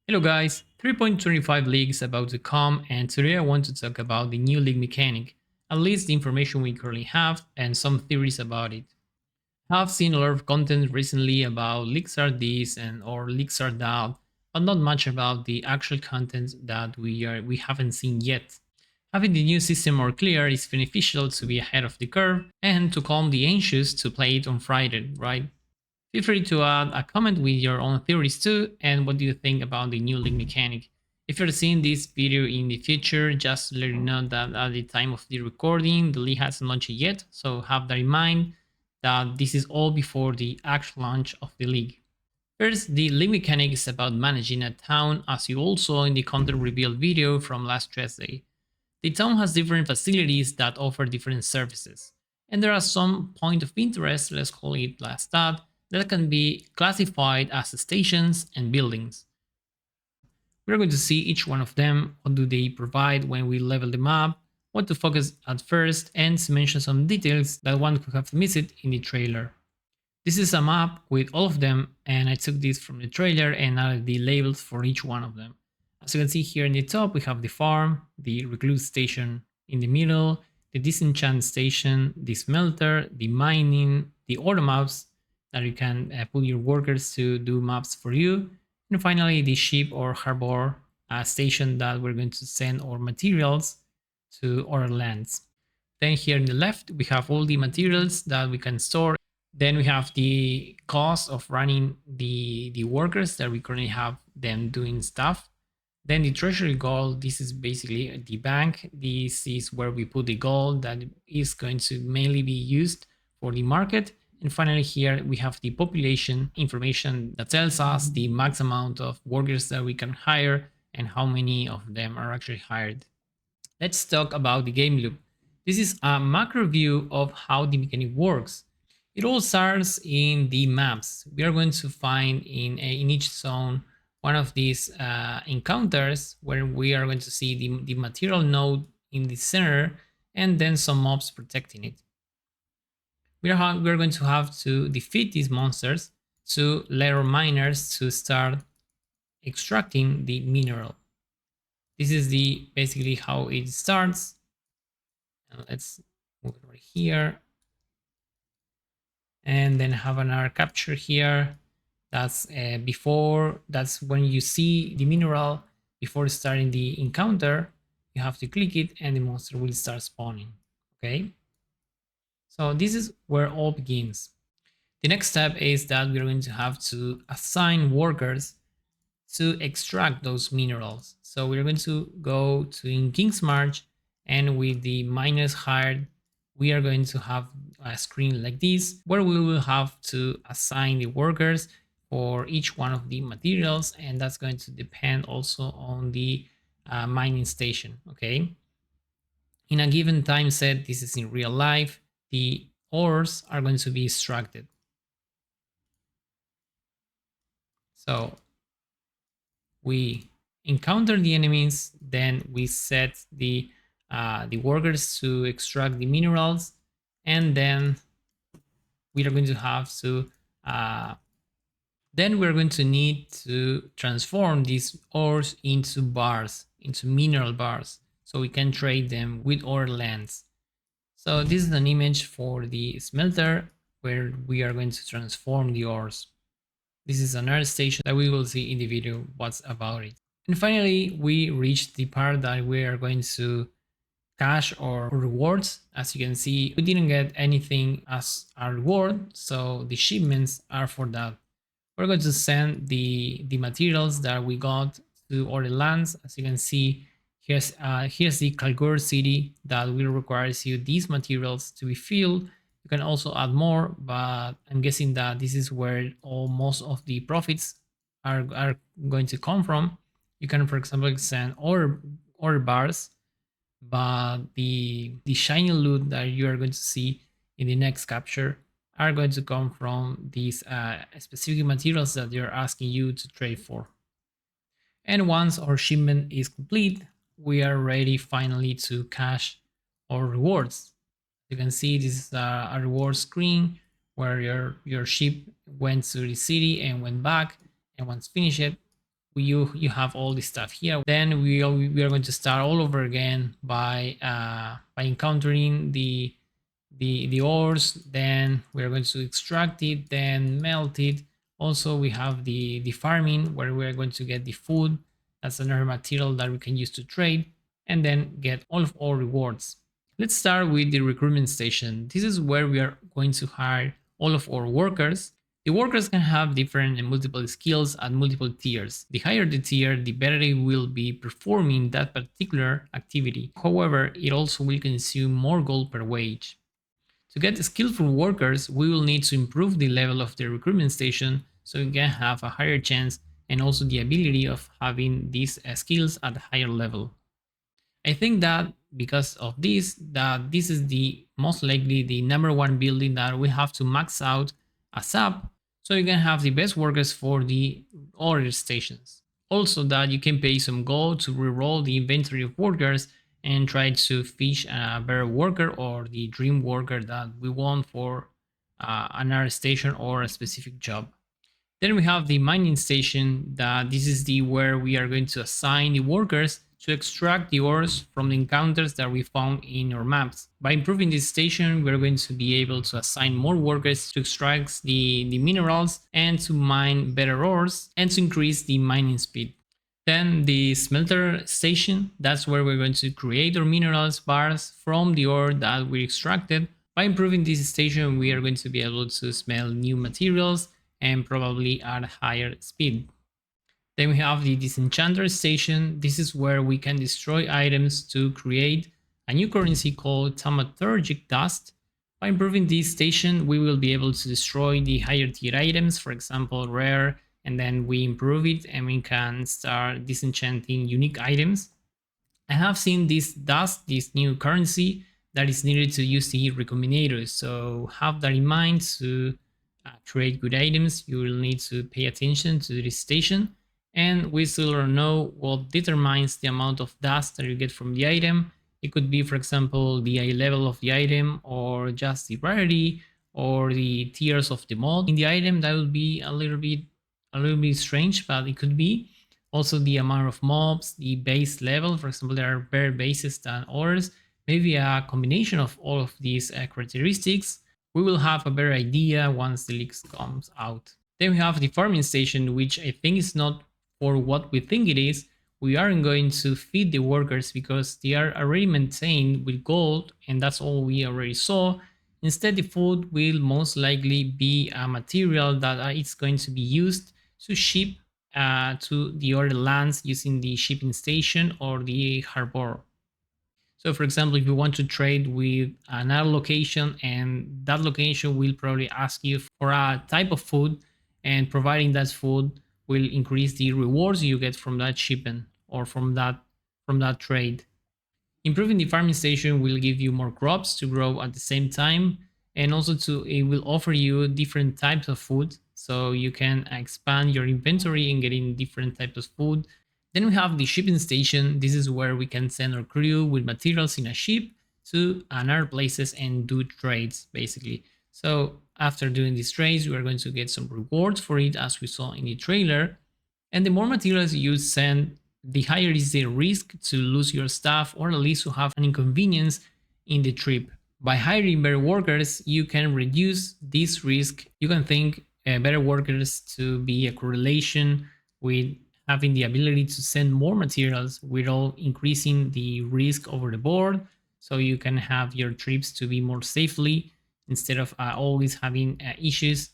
Hello guys, 3.25 league is about to come, and today I want to talk about the new league mechanic, at least the information we currently have and some theories about it. I've seen a lot of content recently about leaks are this and or leaks are that, but not much about the actual content that we haven't seen yet. Having the new system more clear is beneficial to be ahead of the curve and to calm the anxious to play it on Friday, right? Feel free to add a comment with your own theories too, and what do you think about the new link mechanic. If you're seeing this video in the future, just let you know that at the time of the recording, the league hasn't launched yet, so have that in mind that this is all before the actual launch of the league. First, the league mechanic is about managing a town, as you all saw in the content reveal video from last Tuesday. The town has different facilities that offer different services, and there are some point of interest, let's call it like that can be classified as stations and buildings. We're going to see each one of them, what do they provide when we level them up, what to focus at first, and to mention some details that one could have missed in the trailer. This is a map with all of them, and I took this from the trailer and added the labels for each one of them. As you can see here in the top, we have the farm, the recruit station in the middle, the disenchant station, the smelter, the mining, the order maps that you can put your workers to do maps for you, and finally the ship or harbor station that we're going to send our materials to our lands. Then here in the left, we have all the materials that we can store. Then we have the cost of running the workers that we currently have them doing stuff. Then the treasury gold, this is basically the bank. This is where we put the gold that is going to mainly be used for the market. And finally here we have the population information that tells us the max amount of workers that we can hire and how many of them are actually hired. Let's talk about the game loop. This is a macro view of how the mechanic works. It all starts in the maps. We are going to find in each zone one of these encounters where we are going to see the material node in the center and then some mobs protecting it. We are going to have to defeat these monsters to let our miners to start extracting the mineral. This is the basically how it starts. And let's move it right here. And then have another capture here. That's that's when you see the mineral before starting the encounter. You have to click it and the monster will start spawning. Okay. So this is where all begins. The next step is that we're going to have to assign workers to extract those minerals. So we're going to go to in KINGSMARCH, and with the miners hired, we are going to have a screen like this where we will have to assign the workers for each one of the materials, and that's going to depend also on the mining station. Okay, in a given time set, this is in real life, the ores are going to be extracted. So we encounter the enemies, then we set the workers to extract the minerals, and then we are going to have to then we're going to need to transform these ores into bars, into mineral bars, so we can trade them with our lands. So this is an image for the smelter where we are going to transform the ores. This is another station that we will see in the video what's about it. And finally, we reached the part that we are going to cash our rewards. As you can see, we didn't get anything as a reward, so the shipments are for that. We're going to send the materials that we got to our lands. As you can see, here's the Kalguur city that will require you these materials to be filled. You can also add more, but I'm guessing that this is where most of the profits are going to come from. You can, for example, send order bars, but the shiny loot that you are going to see in the next capture are going to come from these specific materials that they're asking you to trade for. And once our shipment is complete, we are ready finally to cash our rewards. You can see this is a reward screen where your ship went to the city and went back, and once finished, you have all this stuff here. Then we are going to start all over again by encountering the ores. Then we are going to extract it, then melt it. Also, we have the farming where we are going to get the food. That's another material that we can use to trade, and then get all of our rewards. Let's start with the recruitment station. This is where we are going to hire all of our workers. The workers can have different and multiple skills at multiple tiers. The higher the tier, the better they will be performing that particular activity. However, it also will consume more gold per wage. To get skillful workers, we will need to improve the level of the recruitment station so we can have a higher chance and also the ability of having these skills at a higher level. I think that because of this, that this is the most likely the number one building that we have to max out ASAP so you can have the best workers for the other stations. Also that you can pay some gold to reroll the inventory of workers and try to fish a better worker or the dream worker that we want for another station or a specific job. Then we have the mining station, that this is the where we are going to assign the workers to extract the ores from the encounters that we found in our maps. By improving this station, we're going to be able to assign more workers to extract the minerals and to mine better ores and to increase the mining speed. Then the smelter station, that's where we're going to create our minerals bars from the ore that we extracted. By improving this station, we are going to be able to smell new materials and probably at higher speed. Then we have the disenchanter station. This is where we can destroy items to create a new currency called thaumaturgic dust. By improving this station, we will be able to destroy the higher tier items, for example, rare, and then we improve it and we can start disenchanting unique items. I have seen this dust, this new currency that is needed to use the recombinator, so have that in mind. To create good items, you will need to pay attention to this station, and we still don't know what determines the amount of dust that you get from the item. It could be, for example, the eye level of the item, or just the rarity, or the tiers of the mod in the item. That would be a little bit strange, but it could be. Also the amount of mobs, the base level, for example, there are better bases than others. Maybe a combination of all of these characteristics. We will have a better idea once the leaks comes out. Then we have the farming station, which I think is not for what we think it is. We aren't going to feed the workers because they are already maintained with gold, and that's all we already saw. Instead, the food will most likely be a material that is going to be used to ship to the other lands using the shipping station or the harbor. So for example, if you want to trade with another location, and that location will probably ask you for a type of food, and providing that food will increase the rewards you get from that shipment or from that trade. Improving the farming station will give you more crops to grow at the same time, and also it will offer you different types of food, so you can expand your inventory and getting different types of food. Then we have the shipping station. This is where we can send our crew with materials in a ship to another places and do trades, basically. So after doing these trades, we are going to get some rewards for it, as we saw in the trailer. And the more materials you send, the higher is the risk to lose your staff, or at least to have an inconvenience in the trip. By hiring better workers, you can reduce this risk. You can think better workers to be a correlation with having the ability to send more materials without increasing the risk over the board. So you can have your trips to be more safely instead of always having issues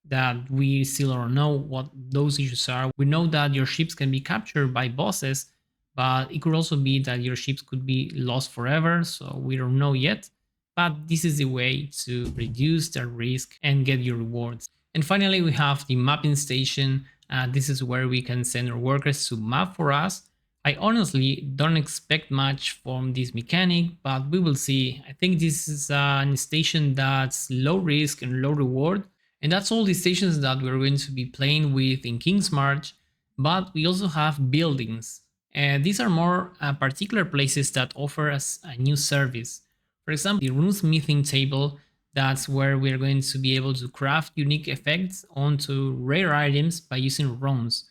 that we still don't know what those issues are. We know that your ships can be captured by bosses, but it could also be that your ships could be lost forever. So we don't know yet, but this is the way to reduce the risk and get your rewards. And finally, we have the mapping station. This is where we can send our workers to map for us. I honestly don't expect much from this mechanic, but we will see. I think this is a station that's low risk and low reward. And that's all the stations that we're going to be playing with in KINGSMARCH. But we also have buildings. And these are more particular places that offer us a new service. For example, the runesmithing table. That's where we're going to be able to craft unique effects onto rare items by using runes.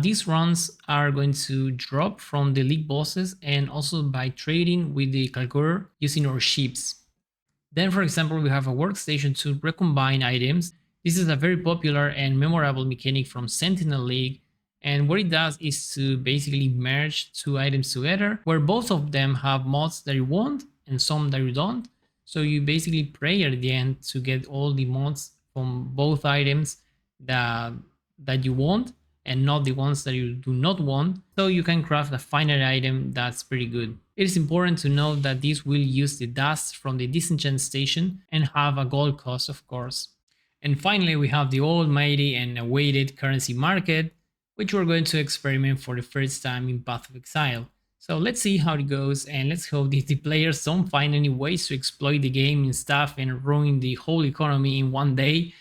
These runs are going to drop from the league bosses and also by trading with the Kalguur using our ships. Then, for example, we have a workstation to recombine items. This is a very popular and memorable mechanic from Sentinel League. And what it does is to basically merge two items together, where both of them have mods that you want and some that you don't. So you basically pray at the end to get all the mods from both items that, that you want and not the ones that you do not want, so you can craft a finite item that's pretty good. It is important to note that this will use the dust from the disenchant station and have a gold cost, of course. And finally, we have the almighty and awaited currency market, which we're going to experiment for the first time in Path of Exile. So let's see how it goes, and let's hope that the players don't find any ways to exploit the game and stuff and ruin the whole economy in one day.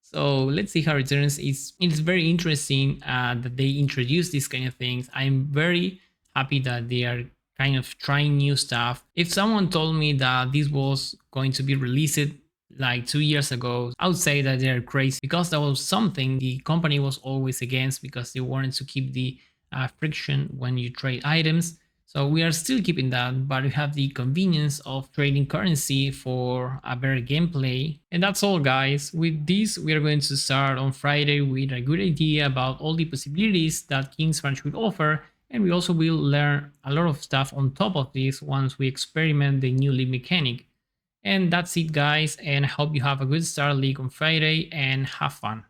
So let's see how it turns. It's very interesting that they introduce these kind of things. I'm very happy that they are kind of trying new stuff. If someone told me that this was going to be released like 2 years ago, I would say that they're crazy, because that was something the company was always against, because they wanted to keep the friction when you trade items. So we are still keeping that, but we have the convenience of trading currency for a better gameplay. And that's all, guys. With this, we are going to start on Friday with a good idea about all the possibilities that KINGSMARCH will offer. And we also will learn a lot of stuff on top of this once we experiment the new league mechanic. And that's it, guys. And I hope you have a good start league on Friday and have fun.